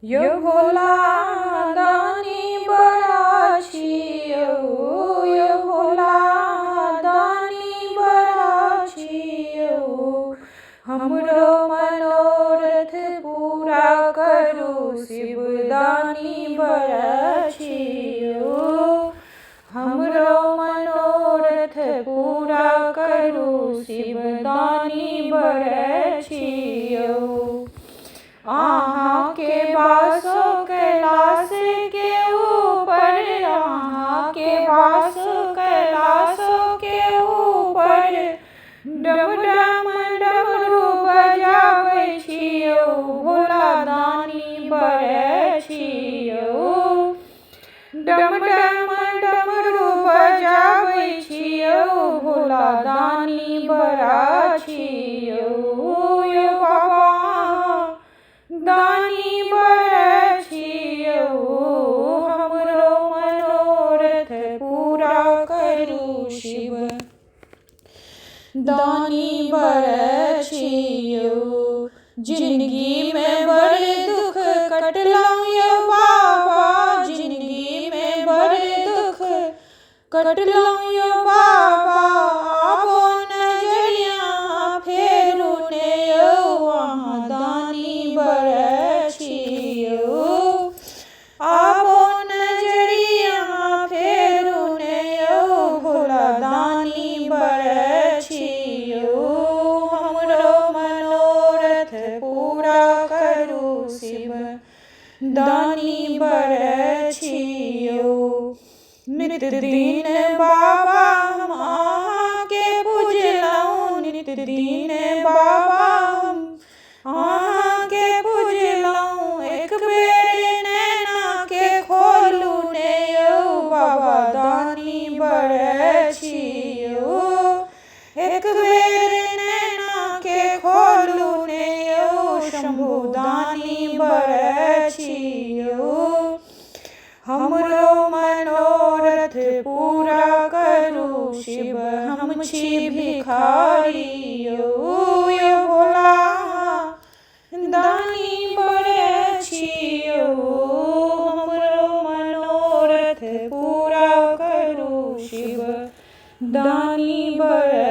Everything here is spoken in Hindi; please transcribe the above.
यो भोला दानी बड़ा छियौ, यो भोला दानी बड़ा छियौ, हमरो मनोरथ पूरा करू, शिव दानी बड़ा छियौ, हमरो मनोरथ पूरा करू, शिव दानी बड़ा छियौ। अहाँ के वासो कैलाश के ऊपर, अहाँ के वासो कैलाश के ऊपर, डम डम डमरू बजाबै छियौ, भोला दानी बड़ा छियौ, डम डम डमरू बजाबै छियौ, भोला दानी बड़ा छियौ। यो बाबा दानी बड़ा छियौ, हमरो मनोरथ पूरा करू, शिव दानी बड़ा छियौ। जिंदगी में बड़ दुख कटलौं यो बाबा, जिंदगी में बड़ दुख कटलौं यो बाबा, आबो नजरिया फेरू ने यौ, अहाँ दानी बड़ा छियौ, आबो नजरिया फेरू ने यौ, भोला दानी बड़ा छियौ, हमरो मनोरथ पूरा करू, शिव दानी बड़ा छियौ। नित दिन बाबा हम अहाँ के पूजलौं, नित दिन बाबा हम अहाँ के पूजलौं, एक बेर नैना के खोलू ने यौ, बाबा दानी बड़ा छियौ, एक बेर नैना के खोलू ने यौ, शंभु दानी बड़ा छियौ, हमरो मनोरथ पूरा करू, शिव हम छी भिखारी यौ, यो भोला दानी बड़ा छियौ, हमरो मनोरथ पूरा करू, शिव दानी बड़ा